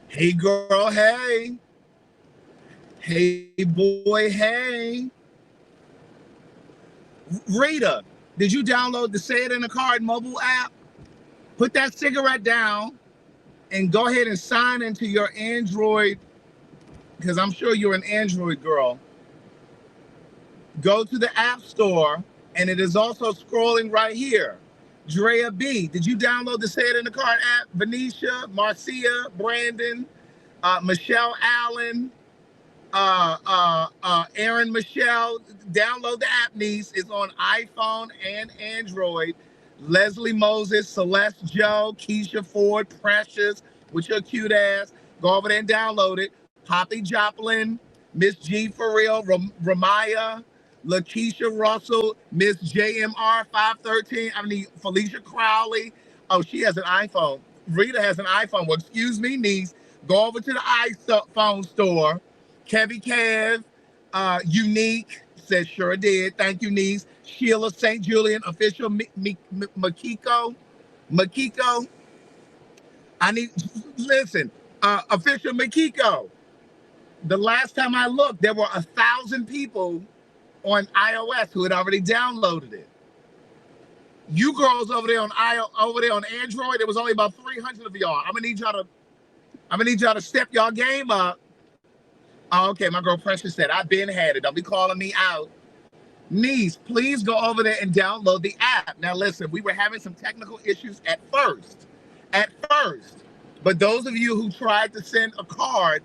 Hey girl, hey. Hey boy, hey. Rita, did you download the Say It in the Card mobile app? Put that cigarette down and go ahead and sign into your Android, because I'm sure you're an Android girl. Go to the App Store, and it is also scrolling right here. Drea B, did you download the Say It in the Card app? Venetia, Marcia, Brandon, Michelle Allen, Aaron Michelle, download the app, niece. It's on iPhone and Android. Leslie Moses, Celeste Joe, Keisha Ford, Precious, with your cute ass. Go over there and download it. Poppy Joplin, Miss G for real, Ramaya, Lakeisha Russell, Miss JMR 513. I mean Felicia Crowley. Oh, she has an iPhone. Rita has an iPhone. Well, excuse me, niece. Go over to the iPhone store. Kevy Kev, Unique says sure did. Thank you, niece. Sheila St. Julian, official Makiko. Makiko, I need, listen, official Makiko. The last time I looked, there were 1,000 people on iOS who had already downloaded it. You girls over there on Android, there was only about 300 of y'all. I'm gonna need y'all to step y'all game up. Oh, okay, my girl Precious said, I've been had it. Don't be calling me out. Niece, please go over there and download the app. Now, listen, we were having some technical issues at first. At first. But those of you who tried to send a card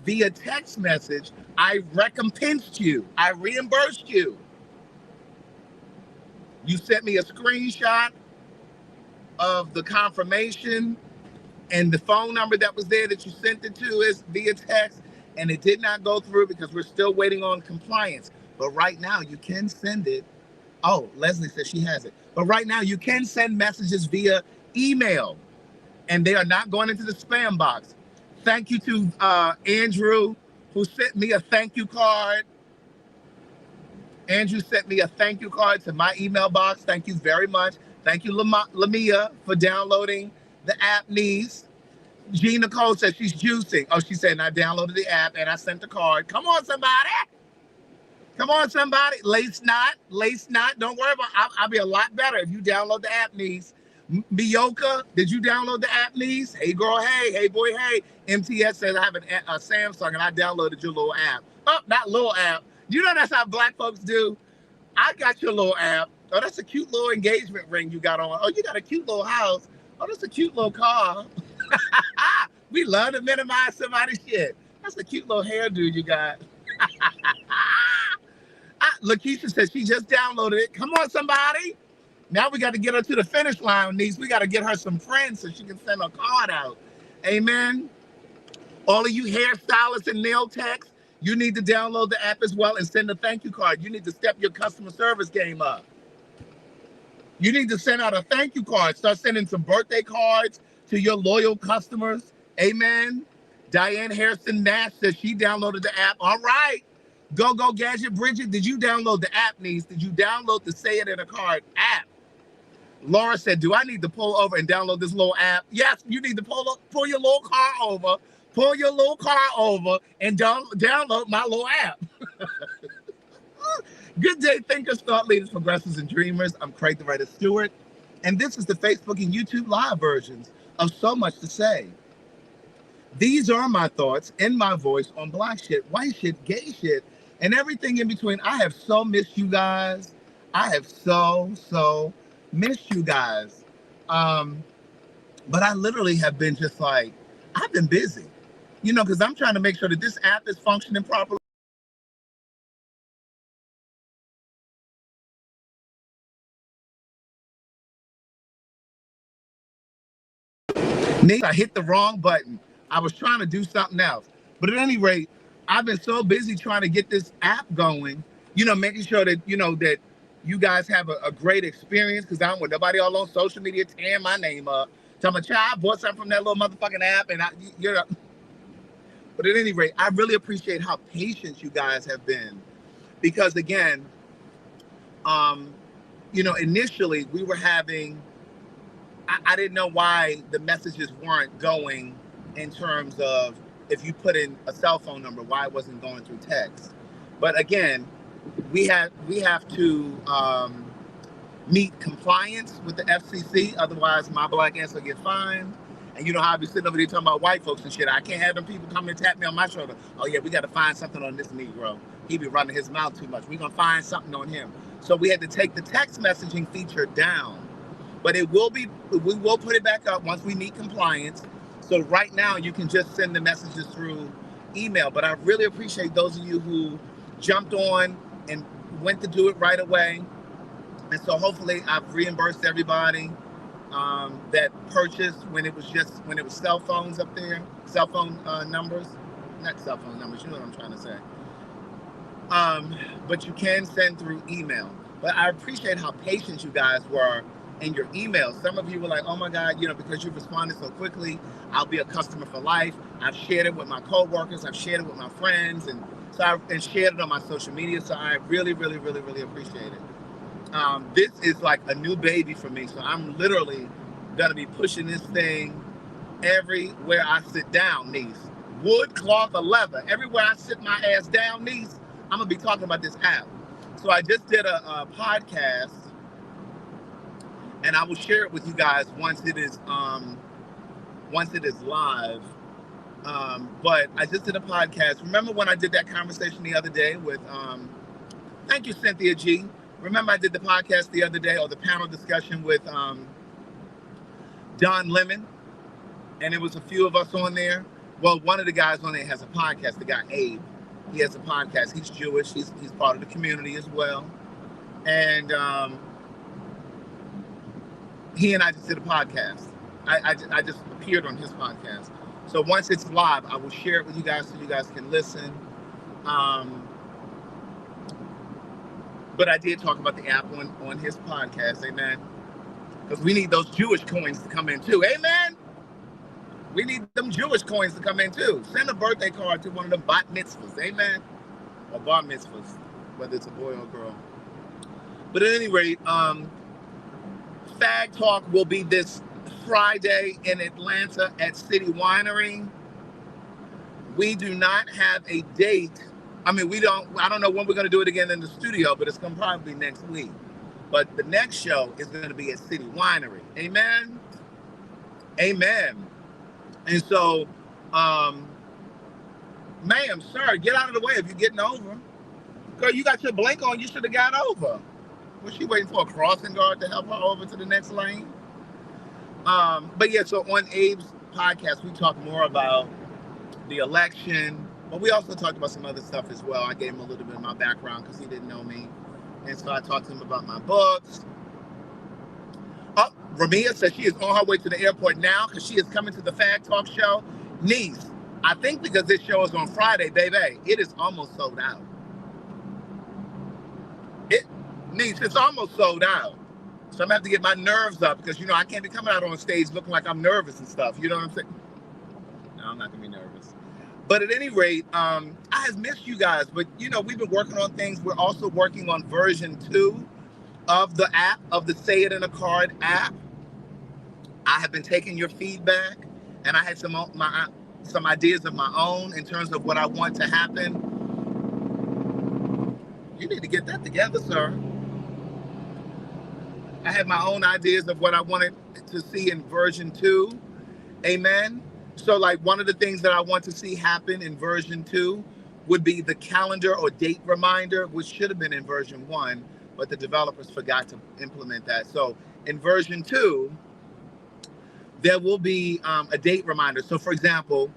via text message, I recompensed you. I reimbursed you. You sent me a screenshot of the confirmation, and the phone number that was there that you sent it to is via text, and it did not go through because we're still waiting on compliance. But right now you can send it. Oh, Leslie says she has it. But right now you can send messages via email, and they are not going into the spam box. Thank you to Andrew, who sent me a thank you card. Andrew sent me a thank you card to my email box. Thank you very much. Thank you, Lamia, for downloading the app, niece. Jean Nicole says she's juicing. Oh, she said, and I downloaded the app and I sent the card. Come on, somebody. Come on, somebody. Lace knot. Don't worry about it. I'll be a lot better if you download the app, niece. Miyoka, did you download the app, niece? Hey, girl, hey. Hey, boy, hey. MTS says I have a Samsung and I downloaded your little app. Oh, not little app. You know that's how black folks do. I got your little app. Oh, that's a cute little engagement ring you got on. Oh, you got a cute little house. Oh, that's a cute little car. We love to minimize somebody's shit. That's a cute little hairdo you got. Lakeisha says she just downloaded it. Come on, somebody. Now we got to get her to the finish line, niece. We got to get her some friends so she can send her card out. Amen. All of you hairstylists and nail techs, you need to download the app as well and send a thank you card. You need to step your customer service game up. You need to send out a thank you card. Start sending some birthday cards to your loyal customers. Amen. Diane Harrison Nash says she downloaded the app. All right. Go Gadget Bridget. Did you download the app, niece? Did you download the Say It in a Card app? Laura said, do I need to pull over and download this little app? Yes, you need to pull your little car over. Pull your little car over and download my little app. Good day, thinkers, thought leaders, progressives, and dreamers. I'm Craig TheWriter Stewart, and this is the Facebook and YouTube live versions of So Much to Say. These are my thoughts in my voice on black shit, white shit, gay shit, and everything in between. I have so missed you guys. I have so missed you guys. But I literally have been just like, I've been busy, because I'm trying to make sure that this app is functioning properly. I hit the wrong button. I was trying to do something else. But at any rate, I've been so busy trying to get this app going, making sure that, that you guys have a great experience, because I don't want nobody all on social media tearing my name up. Tell my child, I bought something from that little motherfucking app, and But at any rate, I really appreciate how patient you guys have been. Because again, initially we were having, I didn't know why the messages weren't going in terms of if you put in a cell phone number, why it wasn't going through text. But again, we have to meet compliance with the FCC. Otherwise, my black ass will get fined. And you know how I be sitting over there talking about white folks and shit. I can't have them people come and tap me on my shoulder. Oh yeah, we got to find something on this Negro. He be running his mouth too much. We gonna find something on him. So we had to take the text messaging feature down. But we will put it back up once we meet compliance. So right now you can just send the messages through email. But I really appreciate those of you who jumped on and went to do it right away. And so hopefully I've reimbursed everybody that purchased when it was cell phones up there, cell phone numbers, not cell phone numbers, you know what I'm trying to say. But you can send through email. But I appreciate how patient you guys were in your emails. Some of you were like, oh my God, because you responded so quickly, I'll be a customer for life. I've shared it with my coworkers, I've shared it with my friends, and shared it on my social media. So I really, really, really, really appreciate it. This is like a new baby for me. So I'm literally gonna be pushing this thing everywhere I sit down, niece. Wood, cloth, or leather. Everywhere I sit my ass down, niece, I'm gonna be talking about this app. So I just did a podcast, and I will share it with you guys once it is live. But I just did a podcast. Remember when I did that conversation the other day with thank you, Cynthia G. Remember I did the podcast the other day, or the panel discussion with Don Lemon, and it was a few of us on there. Well, one of the guys on there has a podcast, the guy Abe. He has a podcast. He's Jewish. He's part of the community as well. And he and I just did a podcast. I just appeared on his podcast. So once it's live, I will share it with you guys so you guys can listen. But I did talk about the app on his podcast, amen. Because we need those Jewish coins to come in too, amen. We need them Jewish coins to come in too. Send a birthday card to one of them bat mitzvahs, amen. Or bar mitzvahs, whether it's a boy or a girl. But at any rate, Fag Talk will be this Friday in Atlanta at City Winery. We do not have a date. I don't know when we're going to do it again in the studio, but it's going to probably be next week. But the next show is going to be at City Winery. Amen? Amen. And so, ma'am, sir, get out of the way if you're getting over. Girl, you got your blank on, you should have got over. Was she waiting for a crossing guard to help her over to the next lane? But yeah, so on Abe's podcast, we talk more about the election, but we also talked about some other stuff as well. I gave him a little bit of my background because he didn't know me. And so I talked to him about my books. Oh, Ramia says she is on her way to the airport now because she is coming to the Fag Talk show. Niece, I think because this show is on Friday, baby, it is almost sold out. Niece, it's almost sold out. So I'm going to have to get my nerves up because, I can't be coming out on stage looking like I'm nervous and stuff. You know what I'm saying? No, I'm not going to be nervous. But at any rate, I have missed you guys. But, we've been working on things. We're also working on version 2 of the app, of the Say It in a Card app. I have been taking your feedback, and I had some ideas of my own in terms of what I want to happen. You need to get that together, sir. I had my own ideas of what I wanted to see in version 2. Amen. So like one of the things that I want to see happen in version 2 would be the calendar or date reminder, which should have been in version 1, but the developers forgot to implement that. So in version 2, there will be a date reminder. So for example,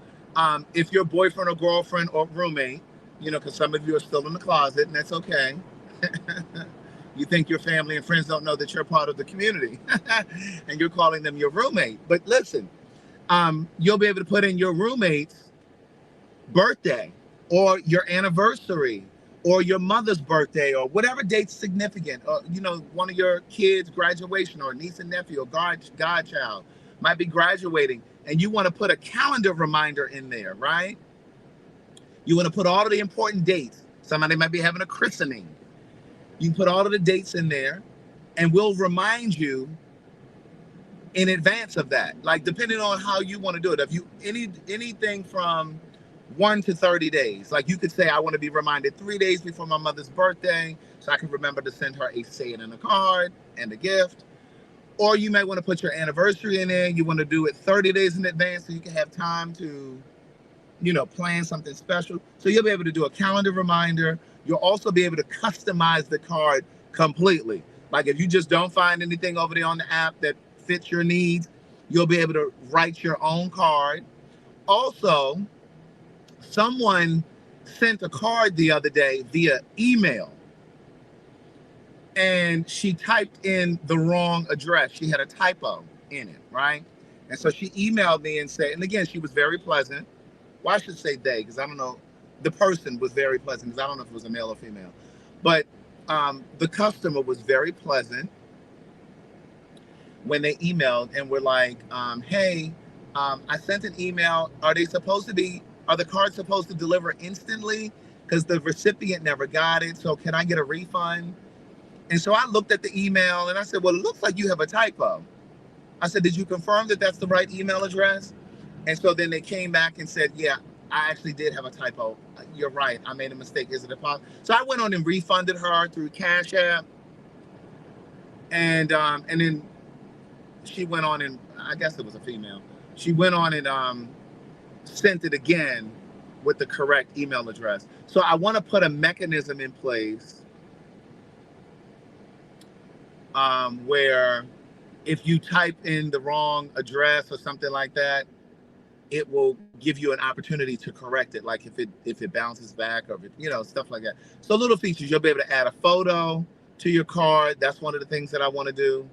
if your boyfriend or girlfriend or roommate, because some of you are still in the closet, and that's okay. You think your family and friends don't know that you're part of the community and you're calling them your roommate. But listen, you'll be able to put in your roommate's birthday or your anniversary or your mother's birthday or whatever date's significant. Or, one of your kids' graduation or niece and nephew or godchild might be graduating, and you want to put a calendar reminder in there, right? You want to put all of the important dates. Somebody might be having a christening. You can put all of the dates in there, and we'll remind you in advance of that. Like depending on how you want to do it. If you anything from 1 to 30 days, like you could say, I want to be reminded 3 days before my mother's birthday, so I can remember to send her a say it in a card and a gift. Or you may want to put your anniversary in there. You want to do it 30 days in advance so you can have time to, plan something special. So you'll be able to do a calendar reminder. You'll also be able to customize the card completely. Like if you just don't find anything over there on the app that fits your needs, you'll be able to write your own card. Also, someone sent a card the other day via email, and she typed in the wrong address. She had a typo in it, right? And so she emailed me and said, and again, she was very pleasant. Well, I should say they, because I don't know. The person was very pleasant, because I don't know if it was a male or female. But the customer was very pleasant when they emailed and were like, hey, I sent an email. Are the cards supposed to deliver instantly? Because the recipient never got it. So can I get a refund? And so I looked at the email and I said, well, it looks like you have a typo. I said, did you confirm that that's the right email address? And so then they came back and said, yeah, I actually did have a typo. You're right. I made a mistake. Is it a possible? So I went on and refunded her through Cash App. And then she went on and, I guess it was a female. She went on and sent it again with the correct email address. So I want to put a mechanism in place where if you type in the wrong address or something like that, it will give you an opportunity to correct it. Like if it bounces back or if it, stuff like that. So little features, you'll be able to add a photo to your card. That's one of the things that I want to do.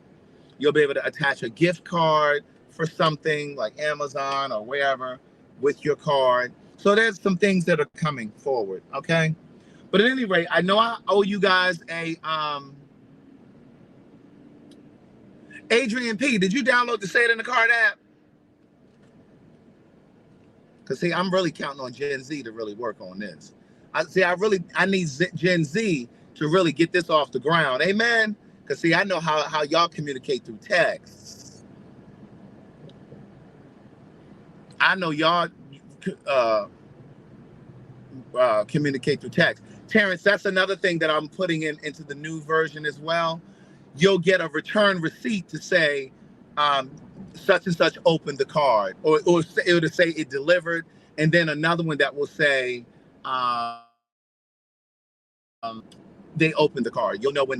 You'll be able to attach a gift card for something like Amazon or wherever with your card. So there's some things that are coming forward. Okay. But at any rate, I know I owe you guys a, Adrian P, did you download the Say It in the Card app? Because see, I'm really counting on Gen Z to really work on this. I need Gen Z to really get this off the ground. Amen. Because see, I know how y'all communicate through texts. I know y'all communicate through text. Terrence, that's another thing that I'm putting into the new version as well. You'll get a return receipt to say such and such opened the card, or it will say it delivered, and then another one that will say they opened the card. You'll know when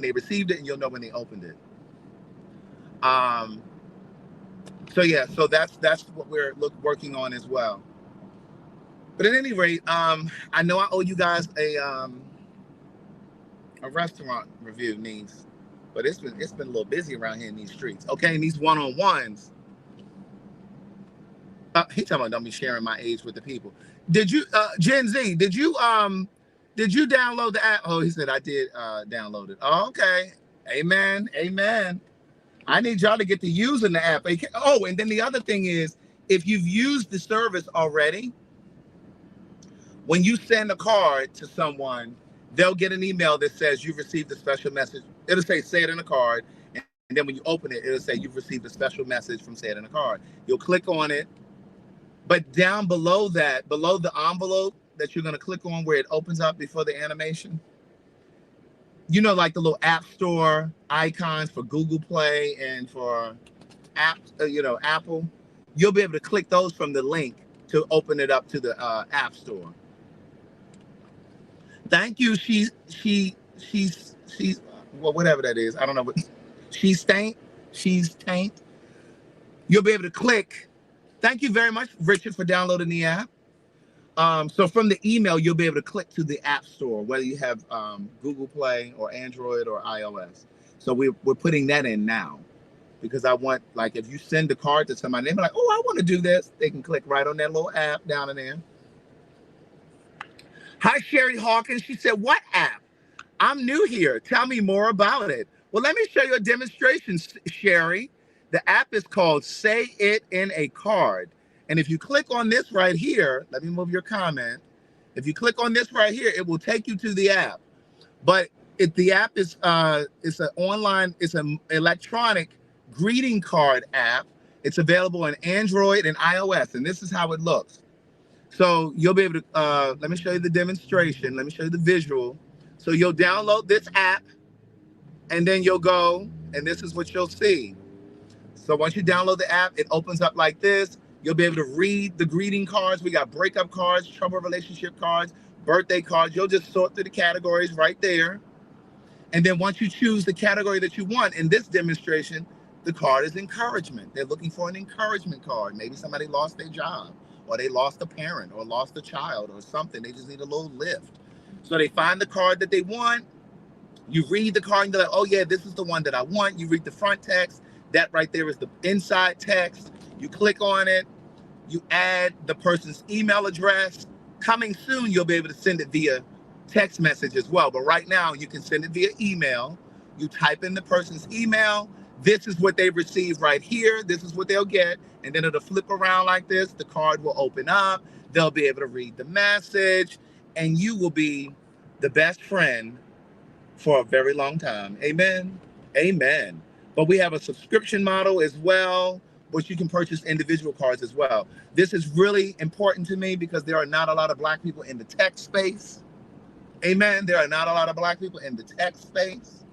they received it, and you'll know when they opened it. So yeah, so that's what we're working on as well. But at any rate, I know I owe you guys a restaurant review, needs. But it's been a little busy around here in these streets. Okay, in these one-on-ones. He talking about don't be sharing my age with the people. Did you, Gen Z? Did you download the app? Oh, he said I did download it. Oh, okay, amen, amen. I need y'all to get to using the app. Oh, and then the other thing is, if you've used the service already, when you send a card to someone, they'll get an email that says you've received a special message. It'll say it in a card. And then when you open it, it'll say you've received a special message from Say It in a Card. You'll click on it. But down below that, below the envelope that you're going to click on where it opens up before the animation, like the little App Store icons for Google Play and for Apple, you'll be able to click those from the link to open it up to the App Store. Thank you. She's well, whatever that is. I don't know what she's taint. You'll be able to click. Thank you very much, Richard, for downloading the app. So from the email, you'll be able to click to the App Store, whether you have Google Play or Android or iOS. So we're putting that in now, because I want, like, if you send a card to somebody, they're like, oh, I want to do this. They can click right on that little app down in there. Hi, Sherry Hawkins. She said, what app? I'm new here. Tell me more about it. Well, let me show you a demonstration, Sherry. The app is called Say It in a Card. And if you click on this right here, let me move your comment. If you click on this right here, it will take you to the app. But the app is it's an electronic greeting card app. It's available on Android and iOS, and this is how it looks. So you'll be able to, let me show you the demonstration. Let me show you the visual. So you'll download this app, and then you'll go, and this is what you'll see. So once you download the app, it opens up like this. You'll be able to read the greeting cards. We got breakup cards, trouble relationship cards, birthday cards. You'll just sort through the categories right there. And then once you choose the category that you want, in this demonstration, the card is encouragement. They're looking for an encouragement card. Maybe somebody lost their job, or they lost a parent, or lost a child, or something. They just need a little lift. So they find the card that they want. You read the card and you're like, oh yeah, this is the one that I want. You read the front text. That right there is the inside text. You click on it. You add the person's email address. Coming soon, you'll be able to send it via text message as well. But right now, you can send it via email. You type in the person's email. This is what they receive right here. This is what they'll get. And then it'll flip around like this. The card will open up. They'll be able to read the message. And you will be the best friend for a very long time. Amen. Amen. But we have a subscription model as well, which you can purchase individual cards as well. This is really important to me because there are not a lot of Black people in the tech space. Amen. There are not a lot of Black people in the tech space.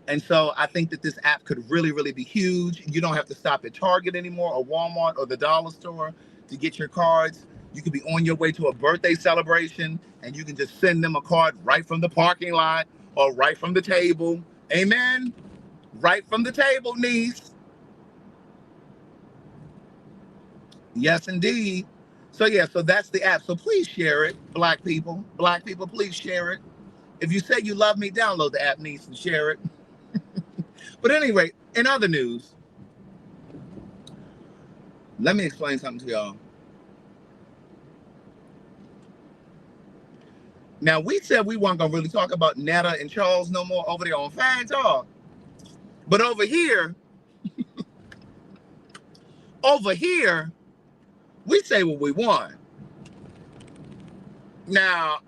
And so I think that this app could really, really be huge. You don't have to stop at Target anymore, or Walmart, or the dollar store to get your cards. You could be on your way to a birthday celebration and you can just send them a card right from the parking lot or right from the table. Amen. Right from the table, niece. Yes, indeed. So yeah, so that's the app. So please share it, Black people. Black people, please share it. If you say you love me, download the app, niece, and share it. But anyway, in other news, let me explain something to y'all. Now, we said we weren't going to really talk about Netta and Charles no more over there on Fang Talk. But over here, we say what we want. Now,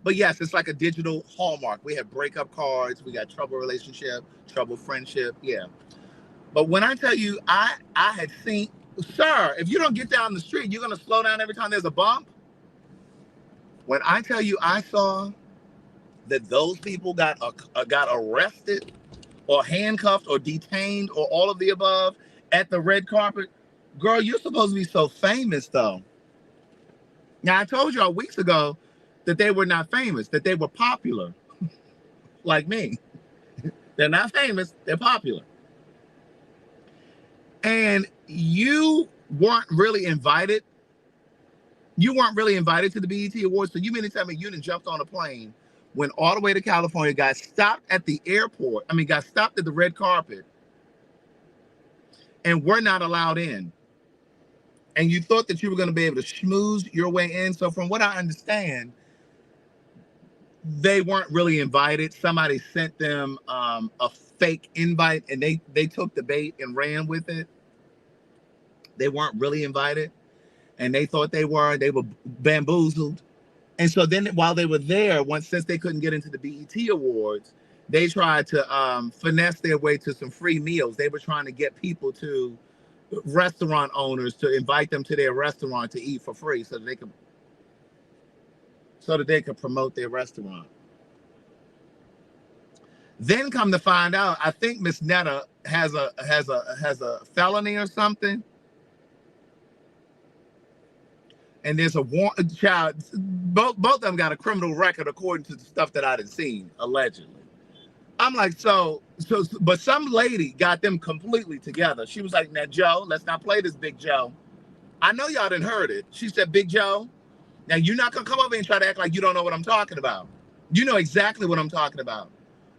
but yes, it's like a digital hallmark. We have breakup cards, we got trouble relationship, trouble friendship, yeah. But when I tell you, I had seen, sir, if you don't get down the street, you're gonna slow down every time there's a bump. When I tell you, I saw that those people got arrested or handcuffed or detained or all of the above at the red carpet. Girl, you're supposed to be so famous though. Now I told y'all weeks ago that they were not famous, that they were popular. Like me. They're not famous, they're popular. And you weren't really invited. You weren't really invited to the BET Awards. So you mean to tell me you done jumped on a plane, went all the way to California, got stopped at the airport, got stopped at the red carpet, and were not allowed in. And you thought that you were going to be able to schmooze your way in. So from what I understand, they weren't really invited. Somebody sent them a fake invite, and they took the bait and ran with it. They weren't really invited, and they thought they were bamboozled. And so then while they were there, since they couldn't get into the BET Awards, they tried to finesse their way to some free meals. They were trying to get people to restaurant owners to invite them to their restaurant to eat for free so that they could promote their restaurant. Then come to find out, I think Miss Netta has a felony or something. And there's a child, both of them got a criminal record according to the stuff that I'd seen, allegedly. I'm like, but some lady got them completely together. She was like, now, Joe, let's not play this, Big Joe. I know y'all didn't heard it. She said, Big Joe, now you're not going to come over and try to act like you don't know what I'm talking about. You know exactly what I'm talking about.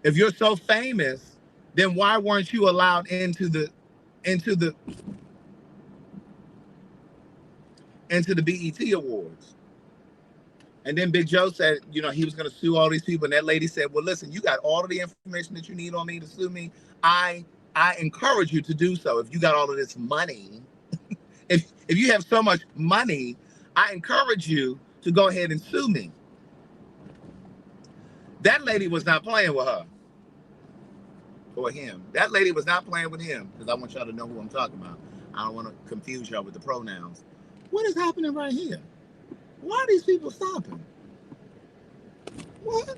If you're so famous, then why weren't you allowed into the BET Awards? And then Big Joe said, he was going to sue all these people. And that lady said, well, listen, you got all of the information that you need on me to sue me. I encourage you to do so. If you got all of this money, if you have so much money, I encourage you to go ahead and sue me. That lady was not playing with her or him. That lady was not playing with him because I want y'all to know who I'm talking about. I don't want to confuse y'all with the pronouns. What is happening right here? Why are these people stopping? What?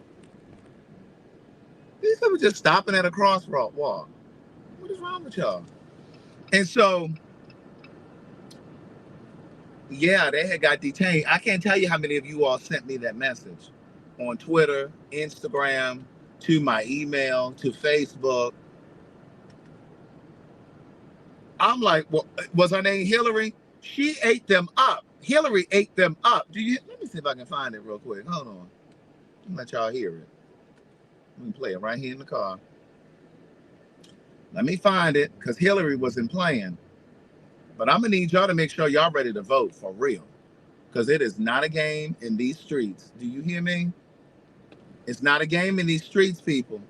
These people just stopping at a crosswalk. What is wrong with y'all? And so, yeah, they had got detained. I can't tell you how many of you all sent me that message on Twitter, Instagram, to my email, to Facebook. I'm like, well, was her name Hillary? She ate them up. Hillary ate them up. Let me see if I can find it real quick. Hold on. Let y'all hear it. We can play it right here in the car. Let me find it because Hillary wasn't playing. But I'm going to need y'all to make sure y'all ready to vote for real. Because it is not a game in these streets. Do you hear me? It's not a game in these streets, people.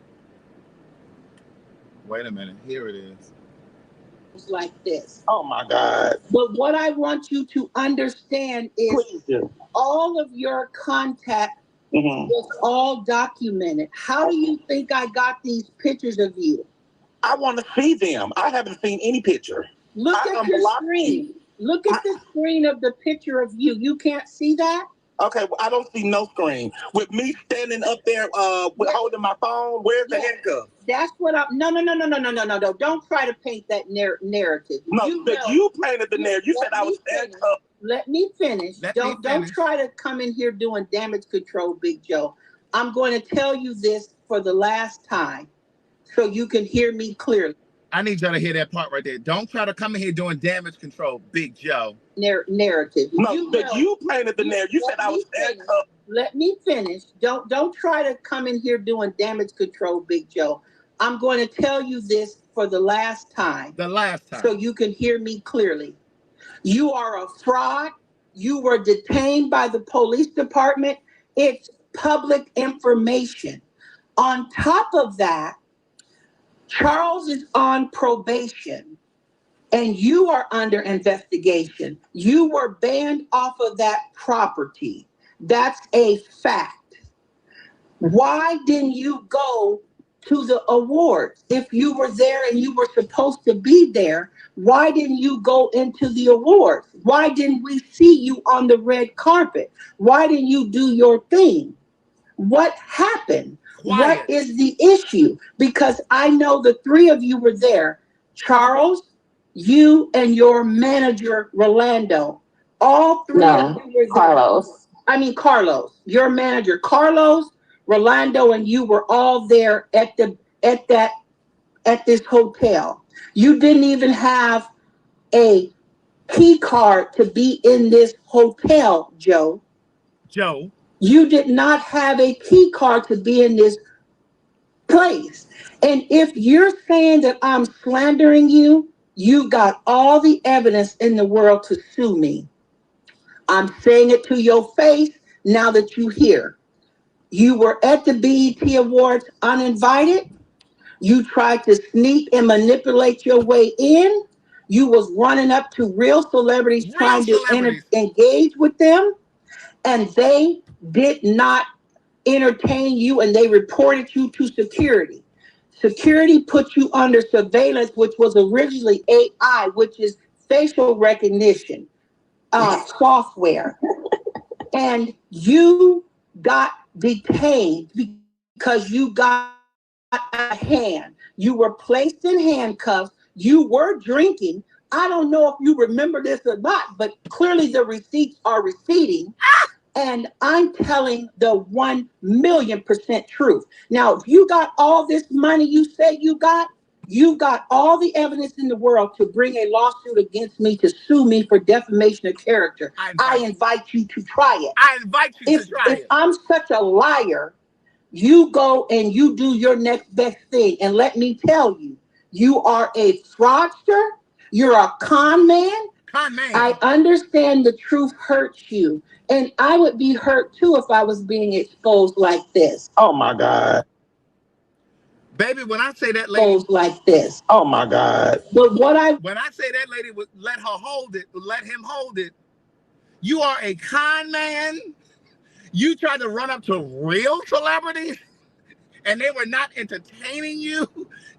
Wait a minute. Here it is. Like this. Oh my God. But what I want you to understand is all of your contact was all documented. How do you think I got these pictures of you? I want to see them. I haven't seen any picture. Look at your screen. Look at the screen of the picture of you. You can't see that? Okay, well, I don't see no screen. With me standing up there holding my phone, where's the handcuff? That's what I'm... No. Don't try to paint that narrative. No, you painted the narrative. You said I was handcuffed. Let me finish. Don't try to come in here doing damage control, Big Joe. I'm going to tell you this for the last time so you can hear me clearly. I need y'all to hear that part right there. Don't try to come in here doing damage control, Big Joe. Narrative. No, you painted the narrative. You said I was handcuffed. Let me finish. Don't try to come in here doing damage control, Big Joe. I'm going to tell you this for the last time. The last time. So you can hear me clearly. You are a fraud. You were detained by the police department. It's public information. On top of that, Charles is on probation and you are under investigation. You were banned off of that property. That's a fact. Why didn't you go to the awards? If you were there and you were supposed to be there, why didn't you go into the awards? Why didn't we see you on the red carpet? Why didn't you do your thing? What happened? Quiet. What is the issue? Because I know the three of you were there. Charles, you and your manager, Rolando. All three of you were there. Carlos. Your manager, Carlos, Rolando, and you were all there at this hotel. You didn't even have a key card to be in this hotel, Joe. You did not have a key card to be in this place. And if you're saying that I'm slandering you, you got all the evidence in the world to sue me. I'm saying it to your face now that you hear. You were at the BET Awards uninvited. You tried to sneak and manipulate your way in. You was running up to real celebrities trying to engage with them. And they did not entertain you, and they reported you to security. Security put you under surveillance, which was originally AI, which is facial recognition software. And you got detained because you got a hand. You were placed in handcuffs. You were drinking. I don't know if you remember this or not, but clearly the receipts are receding. And I'm telling the 1,000,000% truth. Now, if you got all this money you say you got all the evidence in the world to bring a lawsuit against me to sue me for defamation of character. I invite you to try it. If I'm such a liar, you go and you do your next best thing. And let me tell you, you are a fraudster. You're a con man. I understand the truth hurts you. And I would be hurt too if I was being exposed like this. Oh my God. Baby, when I say that lady exposed like this. Oh my God. But when I say that lady would let him hold it, you are a con man. You try to run up to real celebrities. and they were not entertaining you.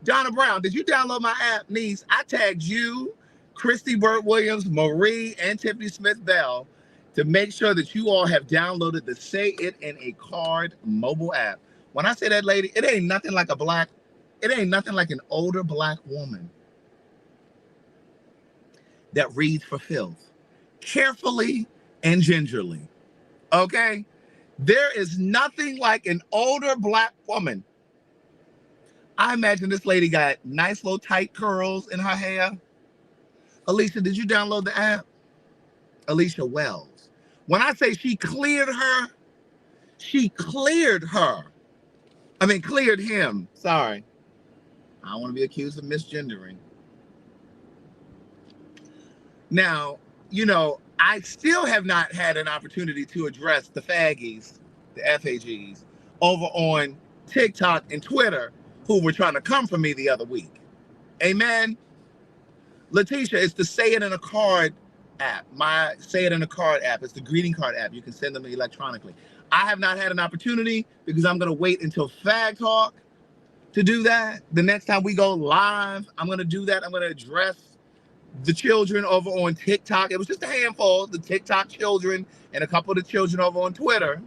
Donna Brown, did you download my app, niece? I tagged you, Christy Burt Williams, Marie, and Tiffany Smith Bell to make sure that you all have downloaded the Say It in a Card mobile app. When I say that, lady, it ain't nothing like an older black woman that reads for filth, carefully and gingerly. Okay? There is nothing like an older black woman. I imagine this lady got nice little tight curls in her hair. Alicia, did you download the app? Alicia Wells. When I say she cleared her, cleared him. Sorry. I don't want to be accused of misgendering. Now, I still have not had an opportunity to address the faggies, the FAGs, over on TikTok and Twitter who were trying to come for me the other week. Amen. Letitia, it's the Say It in a Card app. My Say It in a Card app. It's the greeting card app. You can send them electronically. I have not had an opportunity because I'm going to wait until Fag Talk to do that. The next time we go live, I'm going to do that. I'm going to address the children over on TikTok. It was just a handful, the TikTok children and a couple of the children over on Twitter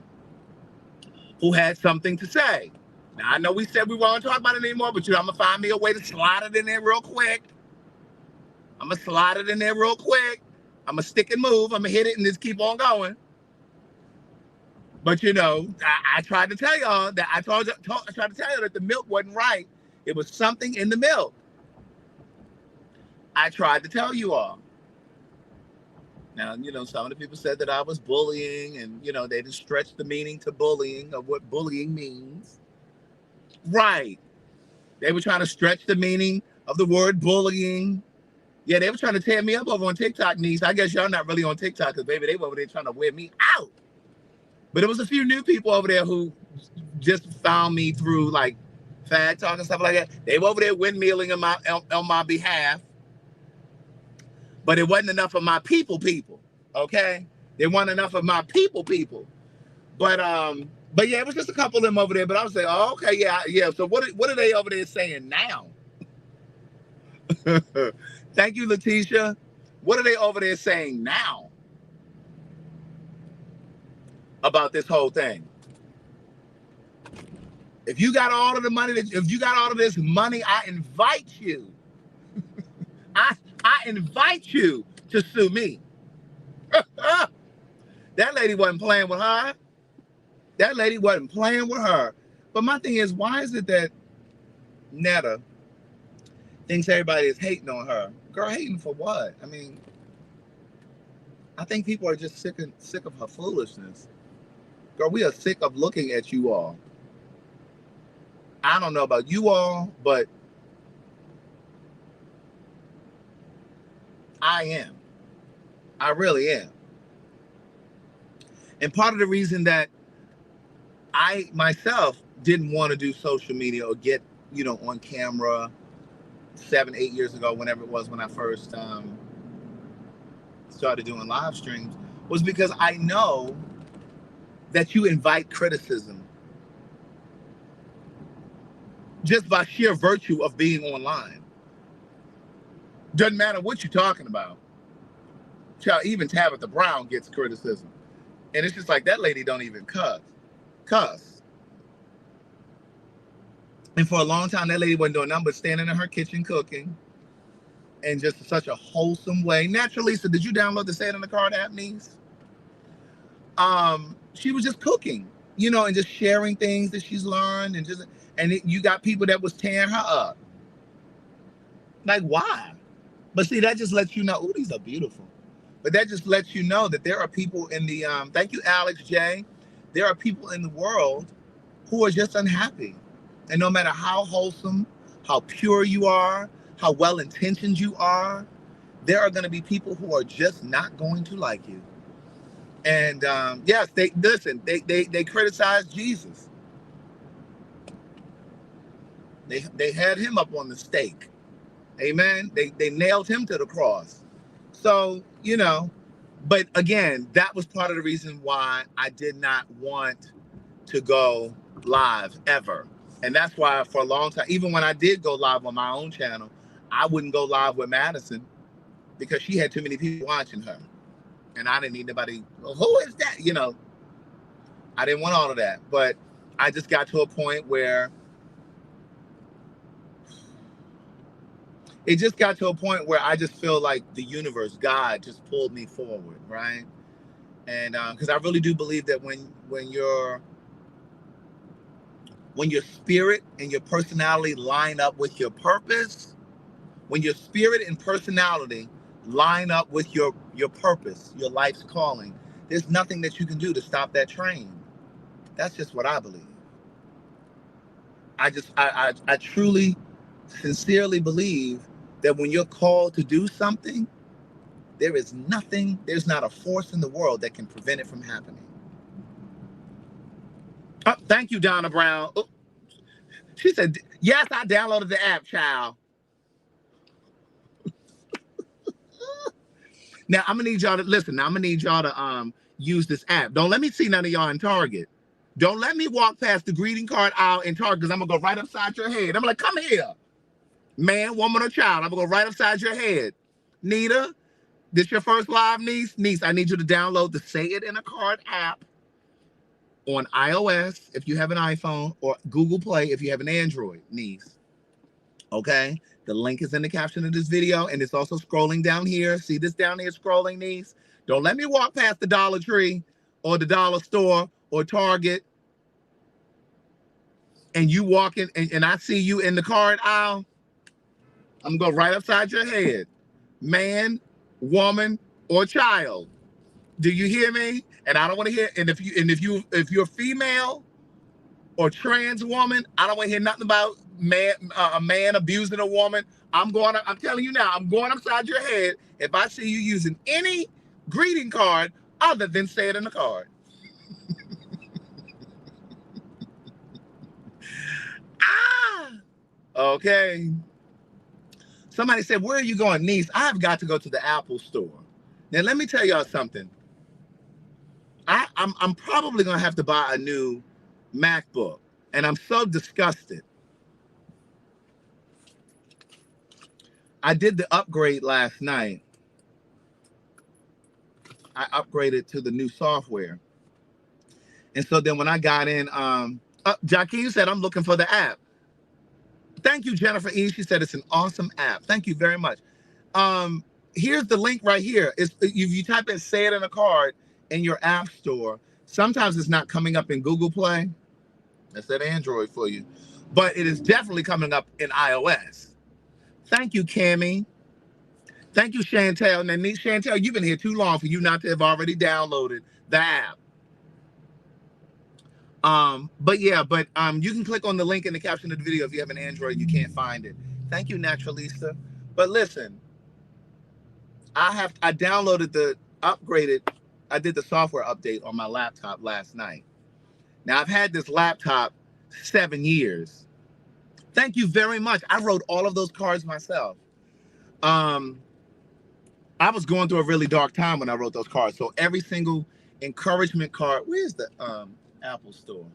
who had something to say. Now, I know we said we won't talk about it anymore, but I'm going to find me a way to slide it in there real quick. I'm going to stick and move. I'm going to hit it and just keep on going. But, I tried to tell y'all that I tried to tell you that the milk wasn't right. It was something in the milk. I tried to tell you all. Now, some of the people said that I was bullying and, they just stretched the meaning to bullying of what bullying means. Right. They were trying to stretch the meaning of the word bullying. Yeah, they were trying to tear me up over on TikTok, niece. I guess y'all not really on TikTok because, baby, they were over there trying to wear me out. But it was a few new people over there who just found me through, like, Fag Talk and stuff like that. They were over there windmilling on my behalf. But it wasn't enough of my people, okay? There wasn't enough of my people. But yeah, it was just a couple of them over there. But I was saying, oh, okay, yeah. So what are they over there saying now? Thank you, Letitia. What are they over there saying now about this whole thing? If you got all of the money, if you got all of this money, I invite you. I invite you to sue me. That lady wasn't playing with her. But my thing is, why is it that Netta thinks everybody is hating on her? Girl, hating for what? I mean, I think people are just sick of her foolishness. Girl, we are sick of looking at you all. I don't know about you all, but I am. I really am. And part of the reason that I myself didn't want to do social media or get, on camera 7-8 years ago, whenever it was when I first started doing live streams, was because I know that you invite criticism just by sheer virtue of being online. Doesn't matter what you're talking about. Child, even Tabitha Brown gets criticism. And it's just like, that lady don't even cuss. And for a long time, that lady wasn't doing nothing but standing in her kitchen cooking in just such a wholesome way. Naturally, so did you download the Say It in the Card app, niece? She was just cooking, and just sharing things that she's learned, and you got people that was tearing her up. Like, why? But see, that just lets you know, oh, these are beautiful. But that just lets you know that there are people in the, thank you, Alex J. There are people in the world who are just unhappy. And no matter how wholesome, how pure you are, how well-intentioned you are, there are going to be people who are just not going to like you. And yes, they criticize Jesus. They had him up on the stake. Amen. They nailed him to the cross. So, but again, that was part of the reason why I did not want to go live ever. And that's why for a long time, even when I did go live on my own channel, I wouldn't go live with Madison because she had too many people watching her. And I didn't need nobody, well, who is that? You know, I didn't want all of that. But I just got to a point where I just feel like the universe, God, just pulled me forward, right? And because I really do believe that when your spirit and your personality line up with your purpose, when your spirit and personality line up with your purpose, your life's calling, there's nothing that you can do to stop that train. That's just what I believe. I truly, sincerely believe that when you're called to do something, there's not a force in the world that can prevent it from happening. Oh, thank you, Donna Brown. Oh, she said, yes, I downloaded the app, child. Now, I'm going to need y'all to listen. Now, I'm going to need y'all to use this app. Don't let me see none of y'all in Target. Don't let me walk past the greeting card aisle in Target because I'm going to go right upside your head. I'm like, come here. Man, woman, or child. I'm going to go right upside your head. Nita, this your first live, niece? Niece, I need you to download the Say It in a Card app on iOS if you have an iPhone, or Google Play if you have an Android, niece. Okay? The link is in the caption of this video, and it's also scrolling down here. See this down here scrolling, niece? Don't let me walk past the Dollar Tree or the Dollar Store or Target and you walking and I see you in the card aisle. I'm going to go right upside your head. Man, woman, or child. Do you hear me? And I don't want to hear, and if you're female or trans woman, I don't want to hear nothing about a man abusing a woman. I'm telling you now, I'm going upside your head if I see you using any greeting card other than Say It in the Card. Okay. Somebody said, where are you going, niece? I've got to go to the Apple store. Now, let me tell y'all something. I'm probably going to have to buy a new MacBook, and I'm so disgusted. I did the upgrade last night. I upgraded to the new software. And so then when I got in, Jaqueen said, I'm looking for the app. Thank you, Jennifer E. She said, it's an awesome app. Thank you very much. Here's the link right here. If you type in Say It in a Card in your app store, sometimes it's not coming up in Google Play. That's that Android for you. But it is definitely coming up in iOS. Thank you, Cammie. Thank you, Chantel. Now, Chantel, you've been here too long for you not to have already downloaded the app. But you can click on the link in the caption of the video if you have an Android, you can't find it. Thank you, Naturalista. But listen, I downloaded I did the software update on my laptop last night. Now I've had this laptop 7 years. Thank you very much. I wrote all of those cards myself. I was going through a really dark time when I wrote those cards. So every single encouragement card, where's the Apple store?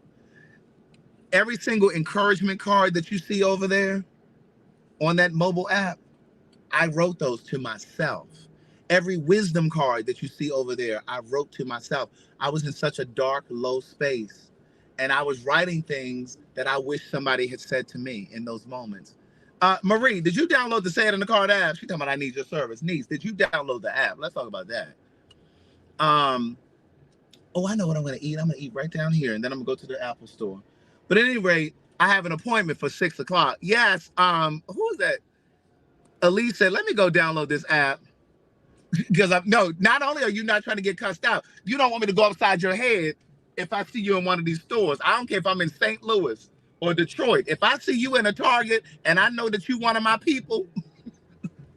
Every single encouragement card that you see over there on that mobile app, I wrote those to myself. Every wisdom card that you see over there, I wrote to myself. I was in such a dark, low space, and I was writing things that I wish somebody had said to me in those moments. Marie, did you download the Say It in the Card app? She's talking about I need your service. Niece, did you download the app? Let's talk about that. Oh, I know what I'm going to eat. I'm going to eat right down here, and then I'm going to go to the Apple store. But at any rate, I have an appointment for 6 o'clock. Yes, who is that? Elise said, let me go download this app. Because not only are you not trying to get cussed out, you don't want me to go upside your head if I see you in one of these stores. I don't care if I'm in St. Louis or Detroit. If I see you in a Target and I know that you one of my people,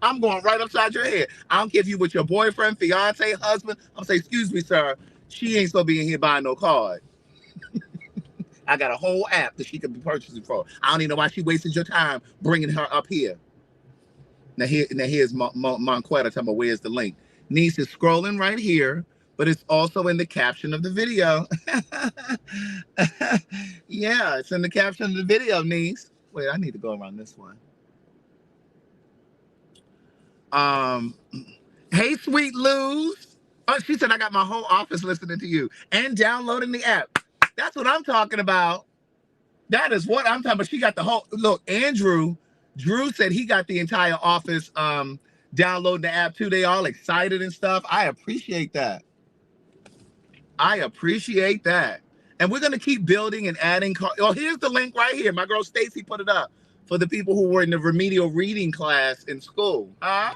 I'm going right upside your head. I don't care if you with your boyfriend, fiance, husband. I'm saying, excuse me, sir. She ain't supposed to be in here buying no card. I got a whole app that she could be purchasing for. I don't even know why she wasted your time bringing her up here. Now here's Monquetta talking about where's the link. Niece is scrolling right here. but it's also in the caption of the video. Yeah, it's in the caption of the video, niece. Wait, I need to go around this one. Um, hey, sweet Luz. Oh, she said I got my whole office listening to you and downloading the app. That's what I'm talking about. That is what I'm talking about. She got the whole look. Drew said he got the entire office downloading the app too. They all excited and stuff. I appreciate that. I appreciate that. And we're gonna keep building and adding. Oh, here's the link right here. My girl Stacy put it up for the people who were in the remedial reading class in school. Huh?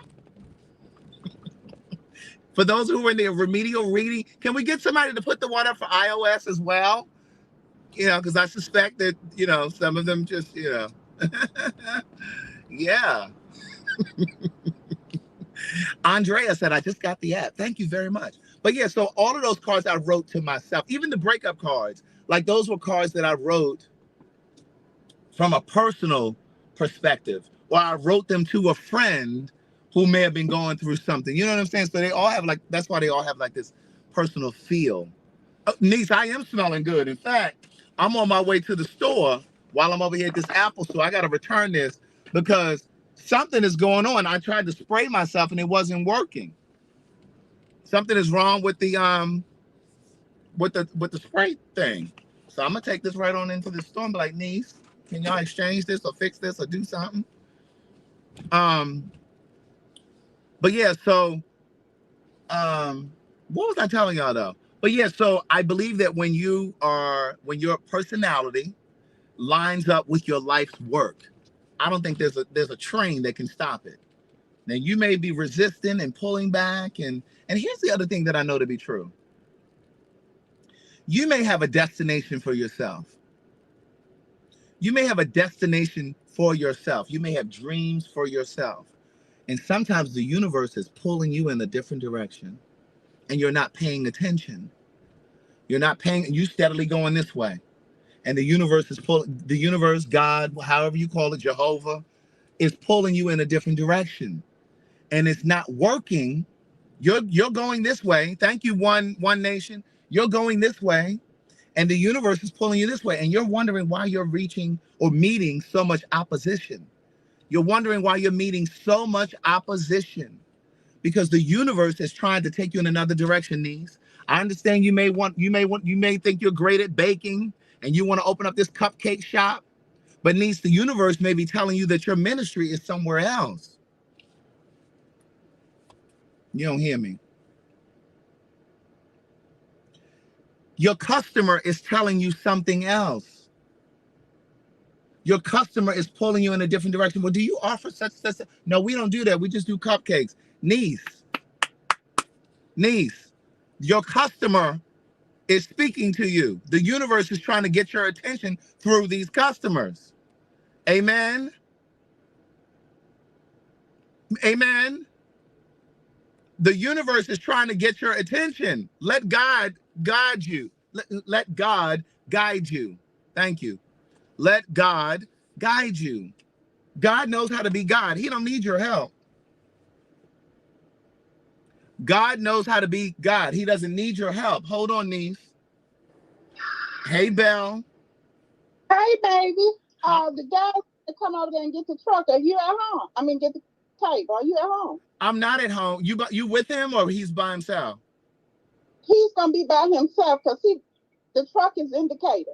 For those who were in the remedial reading, can we get somebody to put the one up for iOS as well? You know, because I suspect that, you know, some of them just, you know. Yeah. Andrea said, I just got the app. Thank you very much. But yeah, so all of those cards I wrote to myself, even the breakup cards, like those were cards that I wrote from a personal perspective, or I wrote them to a friend who may have been going through something. You know what I'm saying? So they all have like, that's why they all have like this personal feel. Niece, I am smelling good. In fact, I'm on my way to the store while I'm over here at this Apple store. I got to return this because something is going on. I tried to spray myself and it wasn't working. Something is wrong with the spray thing. So I'm gonna take this right on into the store and be like, niece, can y'all exchange this or fix this or do something? But yeah, so what was I telling y'all though? But yeah, so I believe that when your personality lines up with your life's work, I don't think there's a train that can stop it. Now you may be resisting and pulling back, and here's the other thing that I know to be true. You may have a destination for yourself. You may have a destination for yourself. You may have dreams for yourself. And sometimes the universe is pulling you in a different direction and you're not paying attention. You're not paying, you steadily going this way. And the universe is the universe, God, however you call it, Jehovah, is pulling you in a different direction. And it's not working. You're going this way. Thank you, One Nation. You're going this way. And the universe is pulling you this way. And you're wondering why you're reaching or meeting so much opposition. You're wondering why you're meeting so much opposition. Because the universe is trying to take you in another direction, niece. I understand you may think you're great at baking and you want to open up this cupcake shop, but niece, the universe may be telling you that your ministry is somewhere else. You don't hear me. Your customer is telling you something else. Your customer is pulling you in a different direction. Well, do you offer such? No, we don't do that. We just do cupcakes. Niece, your customer is speaking to you. The universe is trying to get your attention through these customers. Amen. Amen. The universe is trying to get your attention. Let God guide you. Let God guide you. Thank you. Let God guide you. God knows how to be God. He don't need your help. God knows how to be God. He doesn't need your help. Hold on, niece. Hey, Belle. Hey, baby. The guy to come over there and get the truck. Are you at home? I mean, get the tape. Are you at home? I'm not at home. You with him or he's by himself? He's gonna be by himself because the truck is indicated.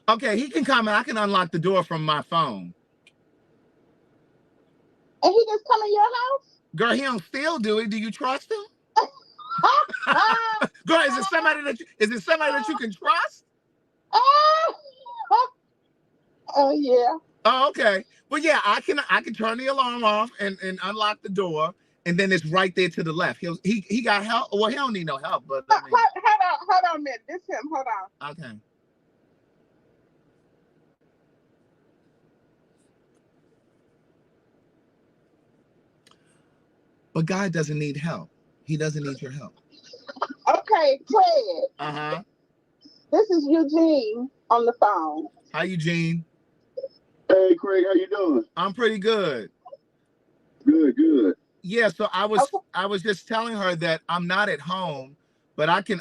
Okay, he can come and I can unlock the door from my phone. And he just come in your house? Girl, he don't still do it. Do you trust him? Girl, is it somebody that you can trust? Oh yeah. Oh, okay. But yeah, I can turn the alarm off and unlock the door, and then it's right there to the left. He got help. Well, he don't need no help, but I mean, hold on a minute. This him. Hold on. Okay. But God doesn't need help. He doesn't need your help. Okay, Craig. Uh-huh. This is Eugene on the phone. Hi, Eugene. Hey, Craig, how you doing? I'm pretty good. Good. Yeah, so I was just telling her that I'm not at home, But I can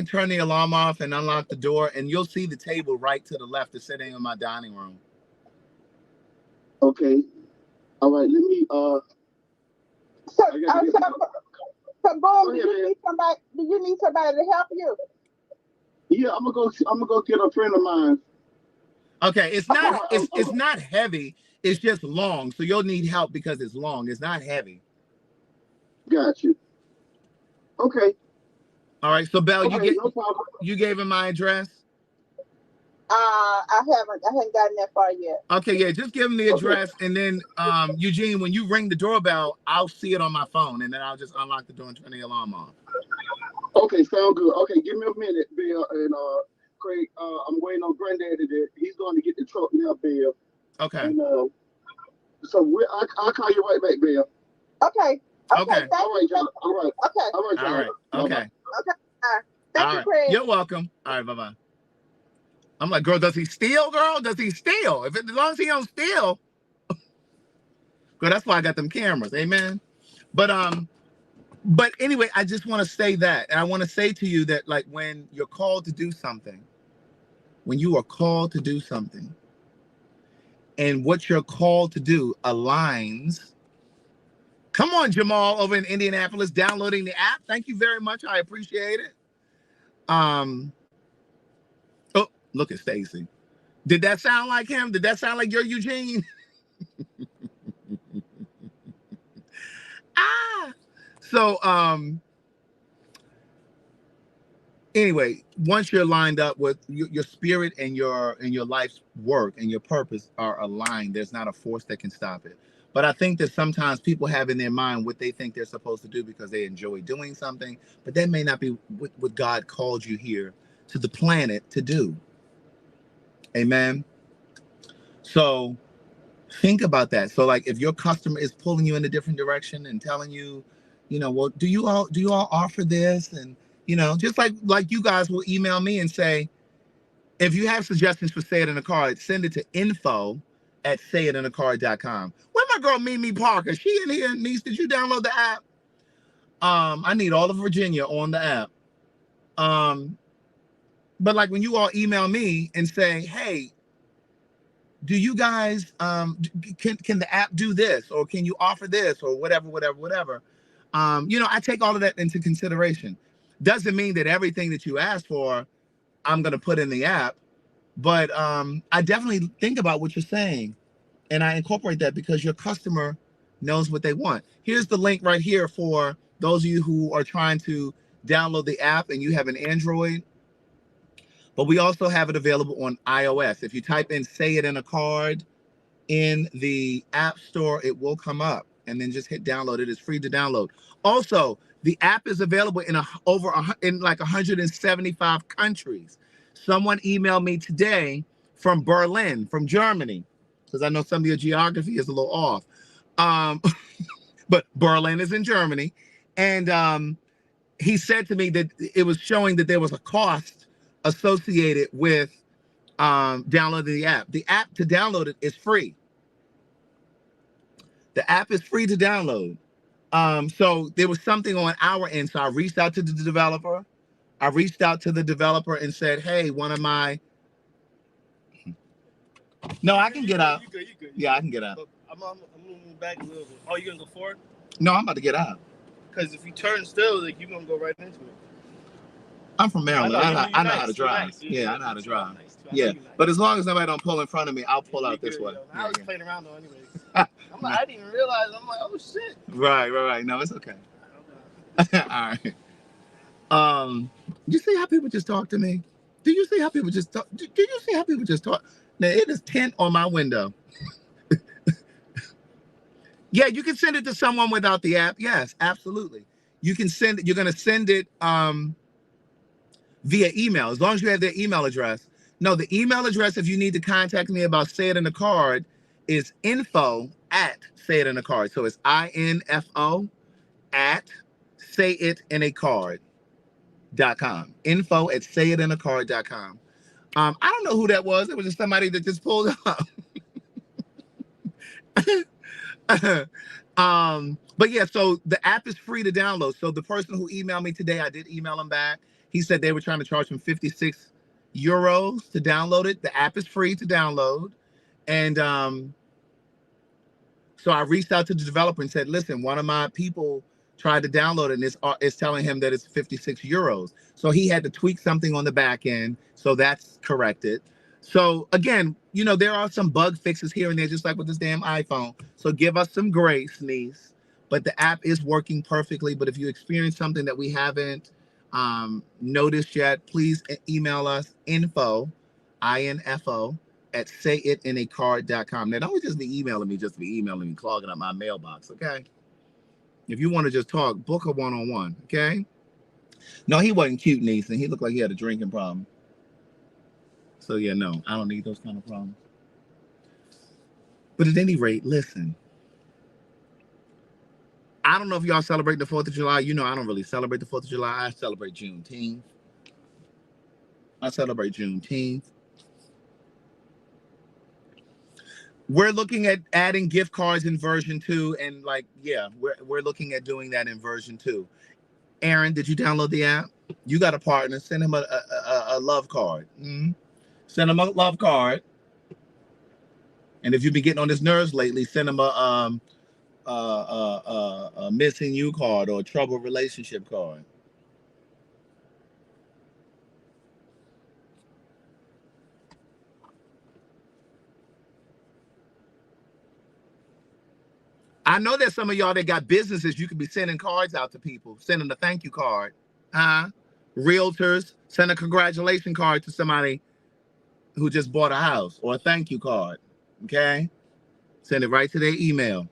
turn the alarm off and unlock the door, and you'll see the table right to the left is sitting in my dining room. Okay. All right. Let me. So, Boom, do you need somebody? Do you need somebody to help you? Yeah, I'm gonna go get a friend of mine. Okay, it's not heavy. It's just long, so you'll need help because it's long. It's not heavy. Got you. Okay. All right. So Belle, Okay, no problem. you gave him my address. I haven't gotten that far yet. Okay, yeah, just give him the address, and then Eugene, when you ring the doorbell, I'll see it on my phone, and then I'll just unlock the door and turn the alarm off. Okay, sound good. Okay, give me a minute, Bill, and Craig. I'm waiting on Granddaddy. He's going to get the truck now, Bill. Okay. And so I'll call you right back, Bill. Okay. Okay. All right, John. All right. Okay. All right, John. All right. Okay. Okay. Thank you, Craig. You're welcome. All right. Bye-bye. I'm like, girl, does he steal, girl? Does he steal? As long as he don't steal. Girl, that's why I got them cameras. Amen. But anyway, I just want to say that. And I want to say to you that, like, when you're called to do something, when you are called to do something, and what you're called to do aligns. Come on, Jamal, over in Indianapolis, downloading the app. Thank you very much. I appreciate it. Oh, look at Stacy. Did that sound like him? Did that sound like your Eugene? So anyway, once you're lined up with your spirit and your life's work and your purpose are aligned, there's not a force that can stop it. But I think that sometimes people have in their mind what they think they're supposed to do because they enjoy doing something, but that may not be what God called you here to the planet to do. Amen. So think about that. So, like, if your customer is pulling you in a different direction and telling you, well, do you all offer this? And, just like you guys will email me and say, if you have suggestions for Say It in a Card, send it to info@sayitinaCard.com. Where my girl Mimi Parker? She in here, niece? Did you download the app? I need all of Virginia on the app. But like when you all email me and say, hey, do you guys can the app do this, or can you offer this, or whatever? I take all of that into consideration. Doesn't mean that everything that you ask for, I'm gonna put in the app, but I definitely think about what you're saying, and I incorporate that because your customer knows what they want. Here's the link right here for those of you who are trying to download the app and you have an Android. But we also have it available on iOS. If you type in Say It in a Card in the App Store, it will come up, and then just hit download. It is free to download. Also, the app is available in like 175 countries. Someone emailed me today from Berlin, from Germany, because I know some of your geography is a little off. But Berlin is in Germany. And he said to me that it was showing that there was a cost associated with downloading the app. The app to download it is free. The app is free to download. So there was something on our end. So I reached out to the developer. And said, hey, one of my... No, I can get out. You good. Yeah, I can get out. I'm moving back a little bit. Oh, you gonna go forward? No, I'm about to get out. Because if you turn still, like, you're gonna go right into it. I'm from Maryland. I know how to drive. Nice. Yeah, I know how to drive. Nice. Yeah, but as long as nobody don't pull in front of me, I'll pull out this way. I was playing around though, anyways. I didn't even realize. I'm like, oh shit. Right. No, it's okay. All right. You see how people just talk to me? Do you see how people just talk? Do you see how people just talk? Now it is tint on my window. Yeah, you can send it to someone without the app. Yes, absolutely. You can send it. You're gonna send it via email, as long as you have their email address. No, the email address, if you need to contact me about Say It in a Card, is info@sayitinaCard. So it's info@sayitinaCard.com. info@sayitinaCard.com. I don't know who that was. It was just somebody that just pulled up. But yeah, so the app is free to download. So the person who emailed me today, I did email him back. He said they were trying to charge him 56 euros to download it. The app is free to download. And so I reached out to the developer and said, listen, one of my people tried to download it and it's telling him that it's 56 euros. So he had to tweak something on the back end. So that's corrected. So again, you know, there are some bug fixes here and there, just like with this damn iPhone. So give us some grace, niece. But the app is working perfectly. But if you experience something that we haven't noticed yet, please email us info, INFO, at sayitinaCard.com. Now, don't just be emailing me, clogging up my mailbox, okay? If you want to just talk, book a one-on-one, okay? No, he wasn't cute, niece, and he looked like he had a drinking problem. So, yeah, no, I don't need those kind of problems. But at any rate, listen. I don't know if y'all celebrate the 4th of July. You know, I don't really celebrate the 4th of July. I celebrate Juneteenth. We're looking at adding gift cards in version 2. And like, yeah, we're looking at doing that in version 2. Aaron, did you download the app? You got a partner. Send him a love card. Mm-hmm. Send him a love card. And if you've been getting on his nerves lately, send him a missing you card or a troubled relationship card. I know there's some of y'all that got businesses. You could be sending cards out to people, sending a thank you card. Realtors, send a congratulation card to somebody who just bought a house, or a thank you card. Okay? Send it right to their email.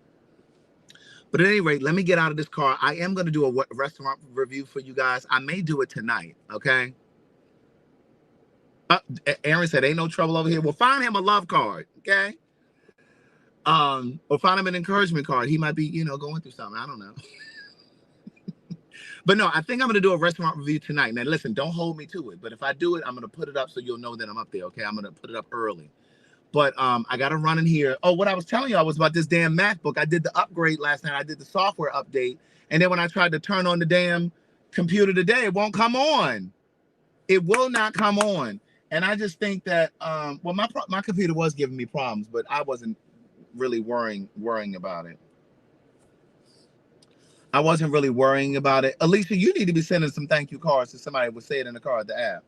But at any rate, let me get out of this car. I am going to do a restaurant review for you guys. I may do it tonight. Okay? Aaron said, ain't no trouble over here. Well, find him a love card. Okay? Or find him an encouragement card. He might be, you know, going through something. I don't know. But no, I think I'm going to do a restaurant review tonight. Now, listen, don't hold me to it. But if I do it, I'm going to put it up so you'll know that I'm up there, okay? I'm going to put it up early. But I got to run in here. Oh, what I was telling y'all was about this damn MacBook. I did the upgrade last night. I did the software update. And then when I tried to turn on the damn computer today, it won't come on. It will not come on. And I just think that, well, my computer was giving me problems, but I wasn't really worrying about it. I wasn't really worrying about it. Alicia, you need to be sending some thank you cards to somebody would say it in the card, the app.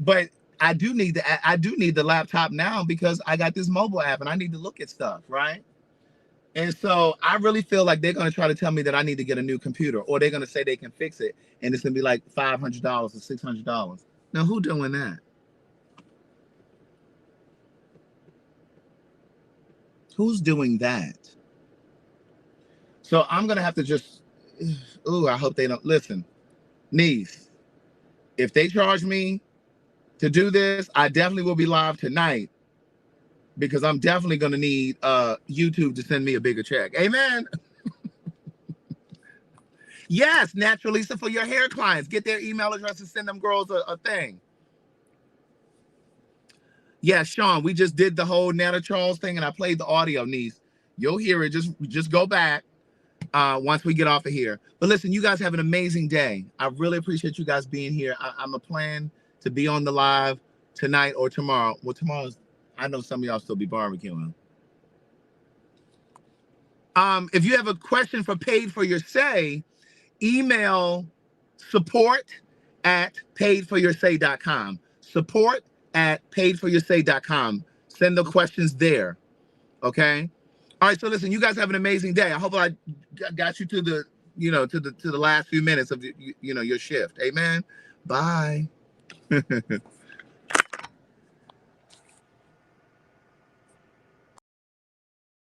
But I do need the laptop now because I got this mobile app and I need to look at stuff, right? And so I really feel like they're going to try to tell me that I need to get a new computer, or they're going to say they can fix it and it's going to be like $500 or $600. Now, who doing that? Who's doing that? So I'm going to have to just, I hope they don't listen. Niece, if they charge me to do this, I definitely will be live tonight because I'm definitely going to need YouTube to send me a bigger check. Amen. Yes, Naturalisa, for your hair clients. Get their email address and send them girls a thing. Yeah, Sean, we just did the whole Nana Charles thing and I played the audio, niece. You'll hear it. Just go back once we get off of here. But listen, you guys have an amazing day. I really appreciate you guys being here. I'm a plan to be on the live tonight or tomorrow. Well, tomorrow's, I know some of y'all still be barbecuing. If you have a question for Paid for Your Say, email support@paidforyoursay.com. Support@paidforyoursay.com. Send the questions there. Okay. All right. So listen, you guys have an amazing day. I hope I got you to the, to the last few minutes of your shift. Amen. Bye.